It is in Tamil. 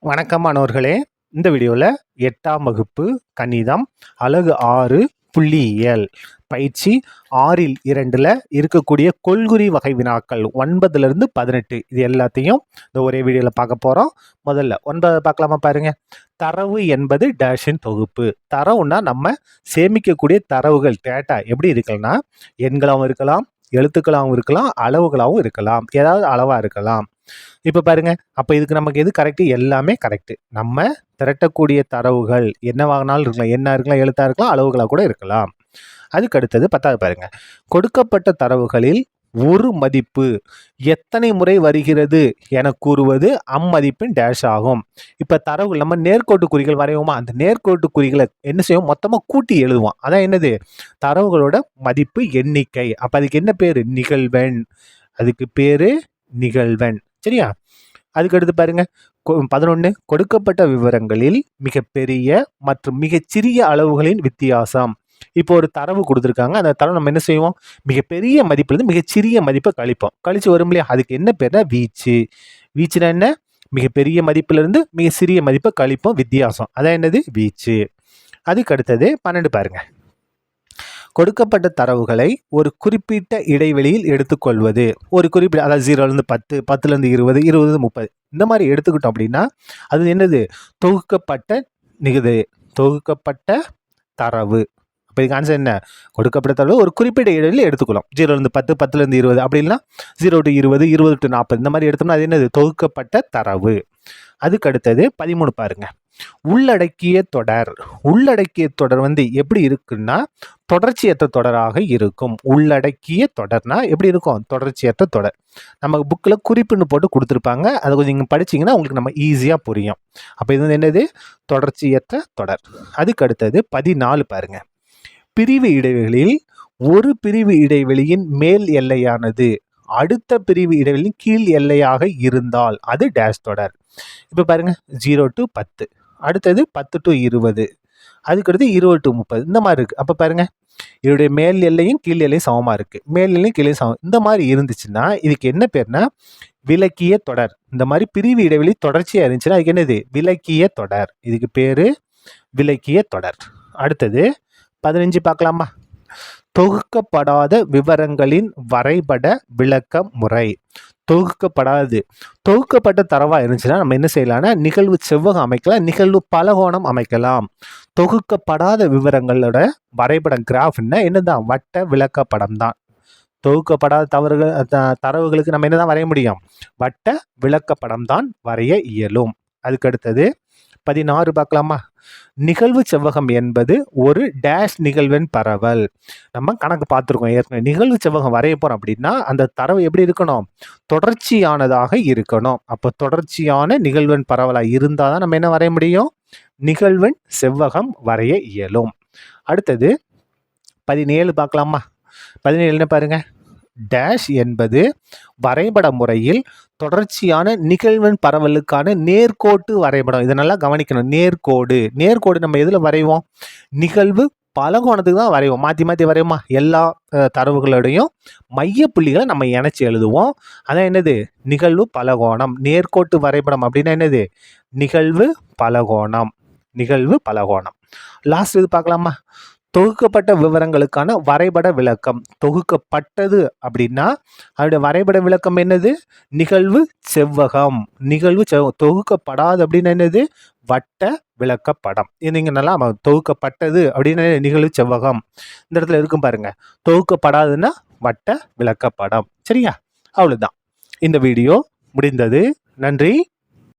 வணக்கம் மாணவர்களே. இந்த வீடியோவில் 8ஆம் வகுப்பு கணிதம் அலகு 6 புள்ளியியல் பயிற்சி 6-2 இருக்கக்கூடிய கொள்குறி வகை வினாக்கள் 9லிருந்து 18 இது எல்லாத்தையும் இந்த ஒரே வீடியோவில் பார்க்க போகிறோம். முதல்ல 9 பார்க்கலாமா? பாருங்க. தரவு என்பது டேஷின் தொகுப்பு. தரவுன்னா நம்ம சேமிக்கக்கூடிய தரவுகள் டேட்டா எப்படி இருக்குன்னா எண்களாகவும் இருக்கலாம், எழுத்துக்களாகவும் இருக்கலாம், அளவுகளாகவும் இருக்கலாம், ஏதாவது அளவாக இருக்கலாம். இப்போ பாருங்க, அப்போ இதுக்கு நமக்கு எது கரெக்டு? எல்லாமே கரெக்டு. நம்ம திரட்டக்கூடிய தரவுகள் என்னவாகனாலும் இருக்கலாம், எண்ணா இருக்கலாம், எழுத்தா இருக்கலாம், அளவுகளாக கூட இருக்கலாம். அதுக்கு அடுத்தது 10வது பாருங்க. கொடுக்கப்பட்ட தரவுகளில் ஒரு மதிப்பு எத்தனை முறை வருகிறது என கூறுவது அம்மதிப்பின் டேஷ் ஆகும். இப்போ தரவுகள் நம்ம நேர்கோட்டு குறிகள் வரைவோமா, அந்த நேர்கோட்டு குறிகளை என்ன செய்வோம்? மொத்தமாக கூட்டி எழுதுவோம். அதான் என்னது? தரவுகளோட மதிப்பு எண்ணிக்கை. அப்போ அதுக்கு என்ன பேர்? நிகழ்வெண். அதுக்கு பேரு நிகழ்வெண். சரியா? அதுக்கடுத்து பாருங்க 11. கொடுக்கப்பட்ட விவரங்களில் மிகப்பெரிய மற்றும் மிகச்சிறிய அளவுகளின் வித்தியாசம். இப்போ ஒரு தரவு கொடுத்துருக்காங்க. அந்த தரவு நம்ம என்ன செய்வோம்? மிகப்பெரிய மதிப்புலேருந்து மிகச்சிறிய மதிப்பை கழிப்போம். கழிச்சு வரும் இல்லையா? அதுக்கு என்ன பேர்னா வீச்சு. வீச்சுனா என்ன? மிகப்பெரிய மதிப்புலேருந்து மிக சிறிய மதிப்பை கழிப்போம், வித்தியாசம். அதான் என்னது? வீச்சு. அதுக்கு அடுத்தது 12 பாருங்க. கொடுக்கப்பட்ட தரவுகளை ஒரு குறிப்பிட்ட இடைவெளியில் எடுத்துக்கொள்வது. ஒரு குறிப்பிட்ட, அதாவது 0லேருந்து 10, 10லேருந்து 20, 20லேருந்து 30 இந்த மாதிரி எடுத்துக்கிட்டோம் அப்படின்னா அது என்னது? தொகுக்கப்பட்ட தரவு. அப்போ இதுக்கு ஆன்சர் என்ன? கொடுக்கப்பட்ட தரவு ஒரு குறிப்பிட்ட இடைவெளியில் எடுத்துக்கலாம். 0லேருந்து 10, 10லேருந்து 20 அப்படி இல்லைன்னா 0 to 20, 20 to 40 இந்த மாதிரி எடுத்தோம்னா அது என்னது? தொகுக்கப்பட்ட தரவு. அதுக்கு அடுத்தது 13 பாருங்க. உள்ளடக்கிய தொடர். உள்ளடக்கிய தொடர் எப்படி இருக்குன்னா தொடர்ச்சியற்ற தொடராக இருக்கும். உள்ளடக்கிய தொடர்னா எப்படி இருக்கும்? தொடர்ச்சியற்ற தொடர். நம்ம புக்கில் குறிப்புன்னு போட்டு கொடுத்துருப்பாங்க. அதை கொஞ்சம் நீங்கள் படிச்சிங்கன்னா உங்களுக்கு நம்ம ஈஸியாக புரியும். அப்போ இது என்னது? தொடர்ச்சியற்ற தொடர். அதுக்கு அடுத்தது 14 பாருங்க. பிரிவு இடைவெளியில் ஒரு பிரிவு இடைவெளியின் மேல் எல்லையானது அடுத்த பிரிவு இடைவெளியின் கீழ் எல்லையாக இருந்தால் அது டேஷ் தொடர். இப்போ பாருங்க 0 to 10, அடுத்தது 10 to 20, அதுக்கடுத்து 20 to 30 இந்த மாதிரி இருக்குது. அப்போ பாருங்க இதோடைய மேல் எல்லையும் கீழ் எல்லையும் சமமாக இருக்குது. மேல் எல்லையும் கீழே சமம். இந்த மாதிரி இருந்துச்சுன்னா இதுக்கு என்ன பேர்னா விலக்கிய தொடர். இந்த மாதிரி பிரிவு இடைவெளி தொடர்ச்சியாக இருந்துச்சுன்னா அதுக்கு என்னது? விலக்கிய தொடர். இதுக்கு பேர் விலக்கிய தொடர். அடுத்தது 15 பார்க்கலாமா? தொகுக்கப்படாத விவரங்களின் வரைபட விளக்க முறை. தொகுக்கப்பட்ட தரவா இருந்துச்சுன்னா நம்ம என்ன செய்யலாம்னா நிகழ்வு செவ்வகம் அமைக்கலாம், நிகழ்வு பலகோணம் அமைக்கலாம். தொகுக்கப்படாத விவரங்களோட வரைபடம் கிராஃப்னா என்னதான்? வட்ட விளக்கப்படம் தான். தொகுக்கப்படாத தரவுகளுக்கு நம்ம என்னதான் வரைய முடியும்? வட்ட விளக்கப்படம் தான் வரைய இயலும். அதுக்கு அடுத்தது 16 பார்க்கலாமா? நிகழ்வு செவ்வகம் என்பது ஒரு டேஷ் நிகழ்வெண் பரவல். நம்ம கணக்கு பார்த்துருக்கோம் ஏற்கனவே. நிகழ்வு செவ்வகம் வரைய போறோம் அப்படின்னா அந்த தரவு எப்படி இருக்கணும்? தொடர்ச்சியானதாக இருக்கணும். அப்போ தொடர்ச்சியான நிகழ்வெண் பரவலாக இருந்தால் தான் நம்ம என்ன வரைய முடியும்? நிகழ்வெண் செவ்வகம் வரைய இயலும். அடுத்தது 17 பார்க்கலாமா? 17 என்ன பாருங்க. டேஷ் என்பது வரைபட முறையில் தொடர்ச்சியான நிகழ்வெண் பரவலுக்கான நேர்கோட்டு வரைபடம். இதை நல்லா கவனிக்கணும். நேர்கோடு நம்ம எதில் வரைவோம்? நிகழ்வு பலகோணத்துக்கு தான் வரைவோம். மாற்றி வரைவோமா? எல்லா தரவுகளோடையும் மைய புள்ளிகளை நம்ம இணைச்சி எழுதுவோம். அதான் என்னது? நிகழ்வு பலகோணம். நேர்கோட்டு வரைபடம் அப்படின்னா என்னது? நிகழ்வு பலகோணம். லாஸ்ட் இது பார்க்கலாமா? தொகுக்கப்பட்ட விவரங்களுக்கான வரைபட விளக்கம். தொகுக்கப்பட்டது அப்படின்னா அதோட வரைபட விளக்கம் என்னது? நிகழ்வு செவ்வகம். தொகுக்கப்படாது அப்படின்னா என்னது? வட்ட விளக்கப்படம். நீங்கள் நல்லா தொகுக்கப்பட்டது அப்படின்னா நிகழ்வு செவ்வகம். இந்த இடத்துல இருக்கும் பாருங்க. தொகுக்கப்படாதுன்னா வட்ட விளக்கப்படம். சரியா? அவ்வளோதான். இந்த வீடியோ முடிந்தது. நன்றி.